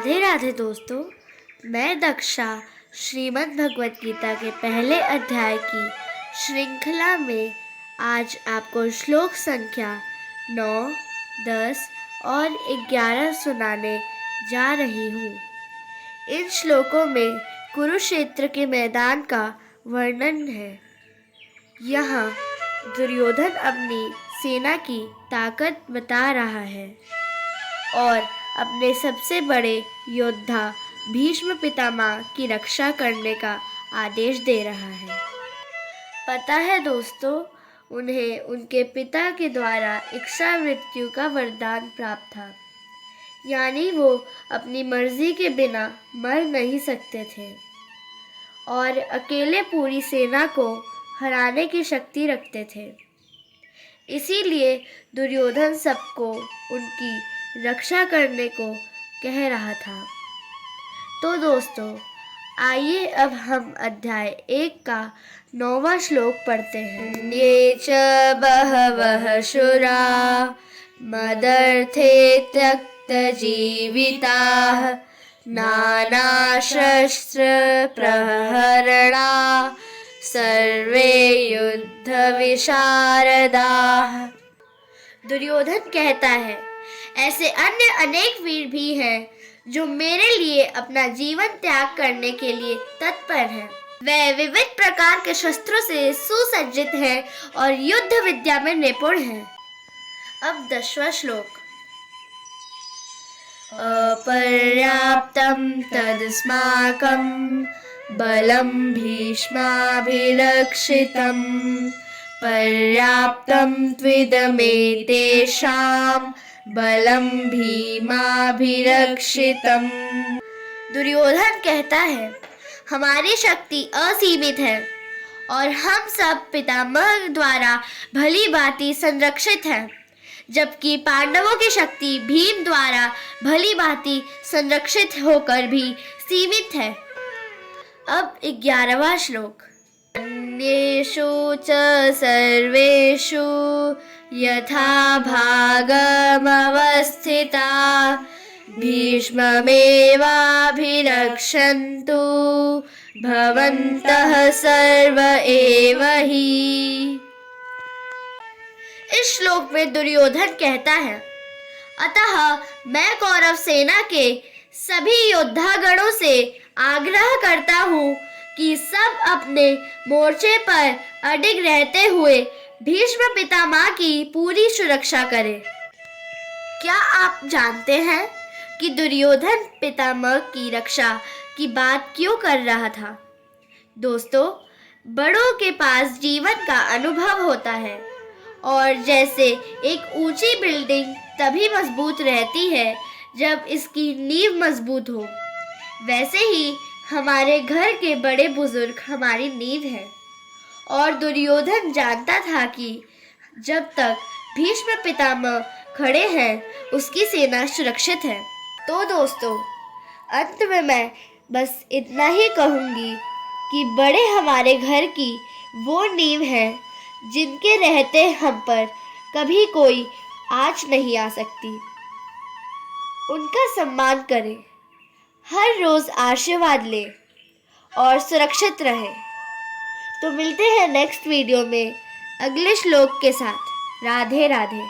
राधे राधे दोस्तों, मैं दक्षा श्रीमद् भगवत गीता के पहले अध्याय की श्रृंखला में आज आपको श्लोक संख्या 9, 10 और 11 सुनाने जा रही हूँ। इन श्लोकों में कुरुक्षेत्र के मैदान का वर्णन है। यहाँ दुर्योधन अपनी सेना की ताकत बता रहा है और अपने सबसे बड़े योद्धा भीष्म पितामह की रक्षा करने का आदेश दे रहा है। पता है दोस्तों, उन्हें उनके पिता के द्वारा इच्छा मृत्यु का वरदान प्राप्त था, यानी वो अपनी मर्जी के बिना मर नहीं सकते थे और अकेले पूरी सेना को हराने की शक्ति रखते थे। इसीलिए दुर्योधन सबको उनकी रक्षा करने को कह रहा था। तो दोस्तों, आइए अब हम अध्याय 1 का 9वां श्लोक पढ़ते हैं। ये च बहवः शूरा मदर्थे त्यक्त जीविताः नानाशस्त्र प्रहरणा सर्वे युद्ध विशारदाः। दुर्योधन कहता है, ऐसे अन्य अनेक वीर भी हैं जो मेरे लिए अपना जीवन त्याग करने के लिए तत्पर हैं। वे विविध प्रकार के शस्त्रों से सुसज्जित हैं और युद्ध विद्या में निपुण हैं। अब 10वां श्लोक। अपर्याप्तं तदस्माकं बलं भीष्माभिरक्षितं पर्याप्तं त्विदमेतेषां बलम भीमाभिरक्षितम्। दुर्योधन कहता है, हमारी शक्ति असीमित है और हम सब पितामह द्वारा भली भांति संरक्षित हैं, जबकि पांडवों की शक्ति भीम द्वारा भली भांति संरक्षित होकर भी सीमित है। अब 11वां श्लोक। अन्येषु च सर्वेषु यथा भागमवस्थिता भीष्ममेवाभिरक्षन्तु भवन्तः सर्व एव हि। इस श्लोक में दुर्योधन कहता है, अतः मैं कौरव सेना के सभी योद्धागणों से आग्रह करता हूँ कि सब अपने मोर्चे पर अडिग रहते हुए भीष्म पितामह की पूरी सुरक्षा करें। क्या आप जानते हैं कि दुर्योधन पितामह की रक्षा की बात क्यों कर रहा था? दोस्तों, बड़ों के पास जीवन का अनुभव होता है और जैसे एक ऊंची बिल्डिंग तभी मजबूत रहती है जब इसकी नींव मजबूत हो, वैसे ही हमारे घर के बड़े बुजुर्ग हमारी नींव है। और दुर्योधन जानता था कि जब तक भीष्म पितामह खड़े हैं, उसकी सेना सुरक्षित है। तो दोस्तों, अंत में मैं बस इतना ही कहूँगी कि बड़े हमारे घर की वो नींव है जिनके रहते हम पर कभी कोई आँच नहीं आ सकती। उनका सम्मान करें, हर रोज़ आशीर्वाद लें और सुरक्षित रहें। तो मिलते हैं नेक्स्ट वीडियो में अगले श्लोक के साथ। राधे राधे।